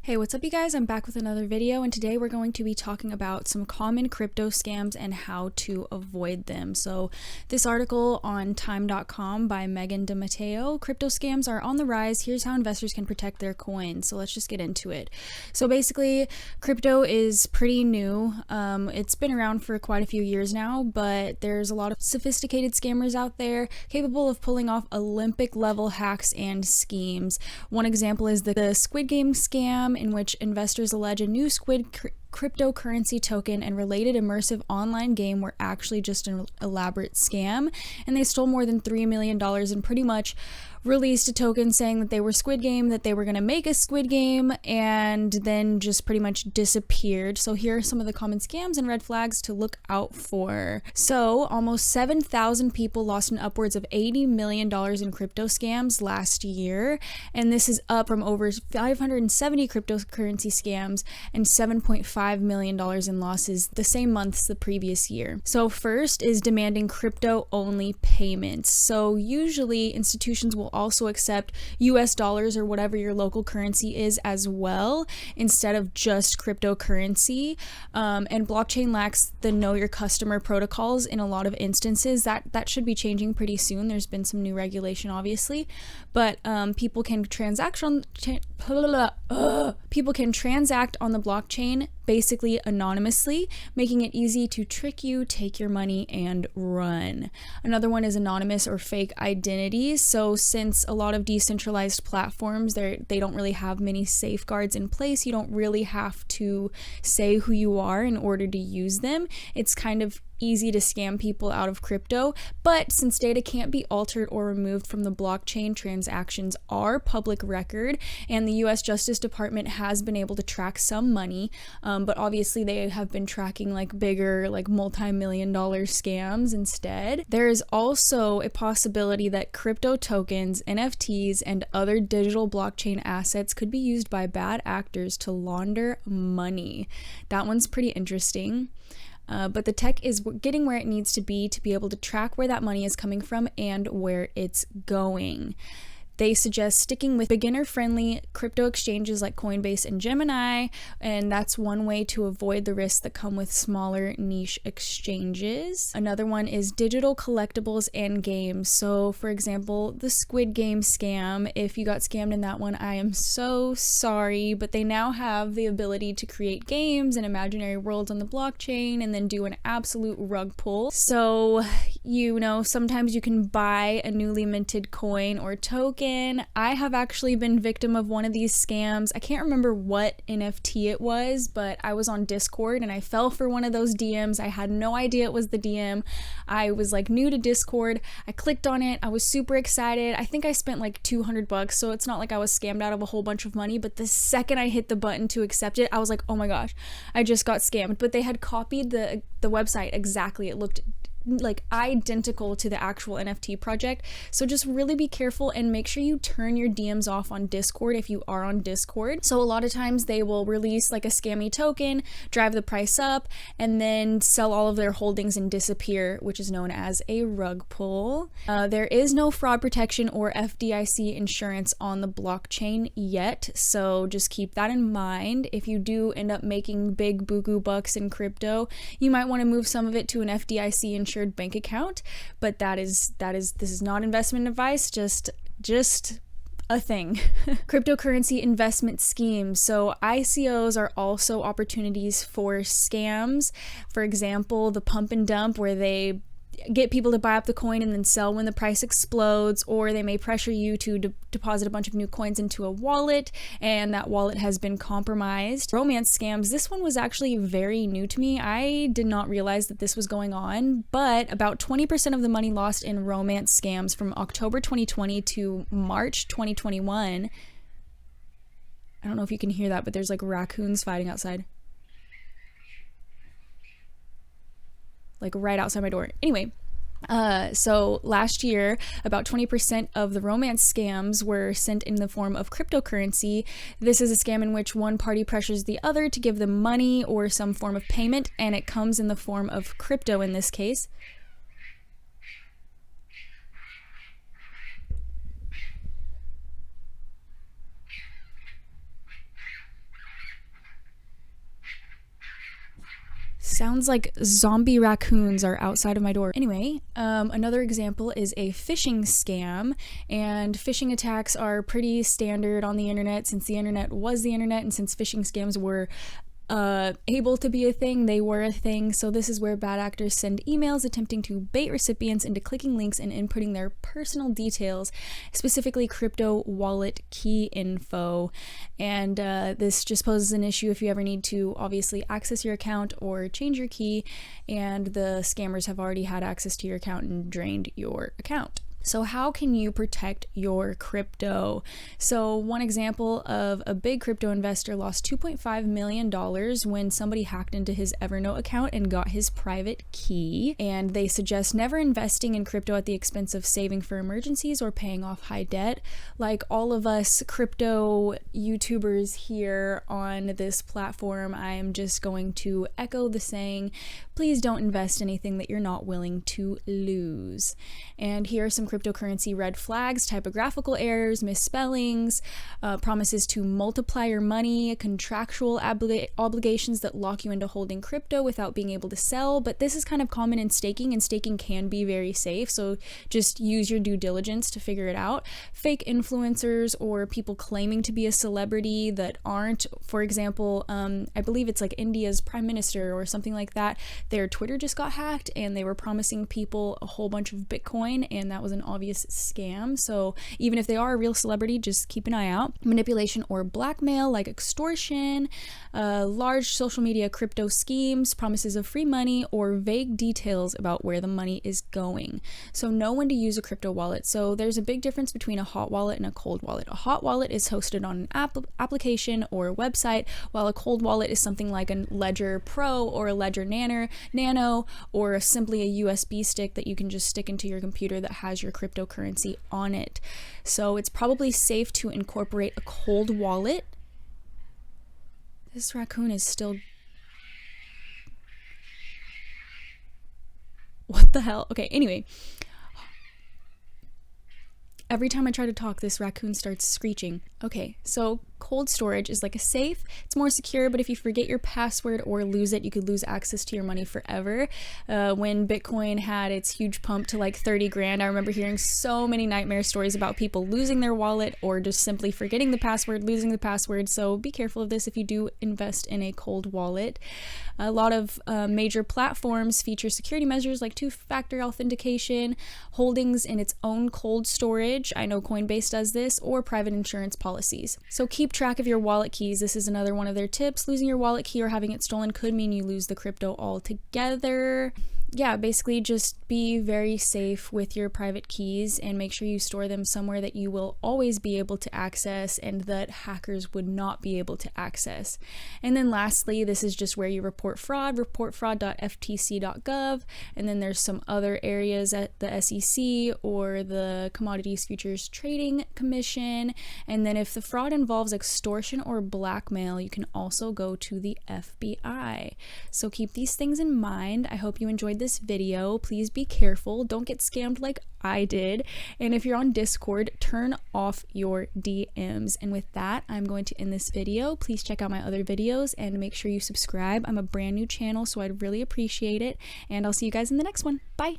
Hey, what's up you guys? I'm back with another video, and today we're going to be talking about some common crypto scams and how to avoid them. So this article on time.com by Megan DeMatteo, crypto scams are on the rise. Here's how investors can protect their coins. So let's just get into it. So basically, crypto is pretty new. It's been around for quite a few years now, but there's a lot of sophisticated scammers out there capable of pulling off Olympic level hacks and schemes. One example is the Squid Game scam, in which investors allege a new Squid cryptocurrency token and related immersive online game were actually just an elaborate scam, and they stole more than $3 million and pretty much released a token saying that they were Squid Game, that they were going to make a Squid Game, and then just pretty much disappeared. So here are some of the common scams and red flags to look out for. So almost 7,000 people lost an upwards of $80 million in crypto scams last year, and this is up from over 570 cryptocurrency scams and $7.5 million in losses the same months the previous year. So first is demanding crypto only payments. So usually institutions will also accept US dollars or whatever your local currency is as well, instead of just cryptocurrency. And blockchain lacks the know your customer protocols in a lot of instances. That should be changing pretty soon. There's been some new regulation, obviously, but people can transact on the blockchain basically anonymously, making it easy to trick you, take your money, and run. Another one is anonymous or fake identities. So since a lot of decentralized platforms, they don't really have many safeguards in place, you don't really have to say who you are in order to use them. It's kind of easy to scam people out of crypto, but since data can't be altered or removed from the blockchain, transactions are public record, and the US Justice Department has been able to track some money, but obviously they have been tracking like bigger, like multi-million-dollar scams instead. There is also a possibility that crypto tokens, NFTs, and other digital blockchain assets could be used by bad actors to launder money. That one's pretty interesting. But the tech is getting where it needs to be able to track where that money is coming from and where it's going. They suggest sticking with beginner-friendly crypto exchanges like Coinbase and Gemini, and that's one way to avoid the risks that come with smaller niche exchanges. Another one is digital collectibles and games. So, for example, the Squid Game scam. If you got scammed in that one, I am so sorry, but they now have the ability to create games and imaginary worlds on the blockchain and then do an absolute rug pull. So, sometimes you can buy a newly minted coin or token. I have actually been victim of one of these scams. I can't remember what NFT it was, but I was on Discord and I fell for one of those DMs. I had no idea it was the DM. I was like new to Discord. I clicked on it. I was super excited. I think I spent like $200, so it's not like I was scammed out of a whole bunch of money, but the second I hit the button to accept it, I was like, oh my gosh, I just got scammed. But they had copied the website exactly. It looked like identical to the actual NFT project. So just really be careful and make sure you turn your DMs off on Discord if you are on Discord. So a lot of times they will release like a scammy token, drive the price up, and then sell all of their holdings and disappear, which is known as a rug pull. There is no fraud protection or FDIC insurance on the blockchain yet, so just keep that in mind. If you do end up making big buku bucks in crypto, you might want to move some of it to an FDIC insured bank account, but this is not investment advice, just a thing. Cryptocurrency investment schemes. So ICOs are also opportunities for scams. For example, the pump and dump, where they get people to buy up the coin and then sell when the price explodes, or they may pressure you to deposit a bunch of new coins into a wallet and that wallet has been compromised. Romance scams. This one was actually very new to me. I did not realize that this was going on, but about 20% of the money lost in romance scams from October 2020 to March 2021. I don't know if you can hear that, but there's like raccoons fighting outside. Like right outside my door. Anyway, so last year, about 20% of the romance scams were sent in the form of cryptocurrency. This is a scam in which one party pressures the other to give them money or some form of payment, and it comes in the form of crypto in this case. Sounds like zombie raccoons are outside of my door. Anyway, another example is a phishing scam, and phishing attacks are pretty standard on the internet since the internet was the internet, and since phishing scams were able to be a thing, they were a thing. So this is where bad actors send emails attempting to bait recipients into clicking links and inputting their personal details, specifically crypto wallet key info. And this just poses an issue if you ever need to obviously access your account or change your key, and the scammers have already had access to your account and drained your account. So how can you protect your crypto? So one example of a big crypto investor lost $2.5 million when somebody hacked into his Evernote account and got his private key. And they suggest never investing in crypto at the expense of saving for emergencies or paying off high debt. Like all of us crypto YouTubers here on this platform, I am just going to echo the saying, please don't invest anything that you're not willing to lose. And here are some cryptocurrency red flags: typographical errors, misspellings, promises to multiply your money, contractual obligations that lock you into holding crypto without being able to sell. But this is kind of common in staking, and staking can be very safe, so just use your due diligence to figure it out. Fake influencers or people claiming to be a celebrity that aren't. For example, I believe it's like India's prime minister or something like that. Their Twitter just got hacked and they were promising people a whole bunch of Bitcoin, and that was an obvious scam. So even if they are a real celebrity, just keep an eye out. Manipulation or blackmail like extortion, large social media crypto schemes, promises of free money, or vague details about where the money is going. So know when to use a crypto wallet. So there's a big difference between a hot wallet and a cold wallet. A hot wallet is hosted on an application or a website, while a cold wallet is something like a Ledger Pro or a Ledger Nano, or simply a USB stick that you can just stick into your computer that has your cryptocurrency on it. So it's probably safe to incorporate a cold wallet. This raccoon is still... What the hell? Okay, anyway. Every time I try to talk, this raccoon starts screeching. Okay, so cold storage is like a safe. It's more secure, but if you forget your password or lose it, you could lose access to your money forever. When Bitcoin had its huge pump to like 30 grand, I remember hearing so many nightmare stories about people losing their wallet or just simply forgetting the password, losing the password. So be careful of this if you do invest in a cold wallet. A lot of major platforms feature security measures like two-factor authentication, holdings in its own cold storage. I know Coinbase does this, or private insurance policies. So keep track of your wallet keys. This is another one of their tips. Losing your wallet key or having it stolen could mean you lose the crypto altogether. Yeah, basically just be very safe with your private keys and make sure you store them somewhere that you will always be able to access and that hackers would not be able to access. And then lastly, this is just where you report fraud, reportfraud.ftc.gov. And then there's some other areas at the SEC or the Commodities Futures Trading Commission. And then if the fraud involves extortion or blackmail, you can also go to the FBI. So keep these things in mind. I hope you enjoyed this video. Please be careful. Don't get scammed like I did. And if you're on Discord, turn off your DMs. And with that, I'm going to end this video. Please check out my other videos and make sure you subscribe. I'm a brand new channel, so I'd really appreciate it. And I'll see you guys in the next one. Bye.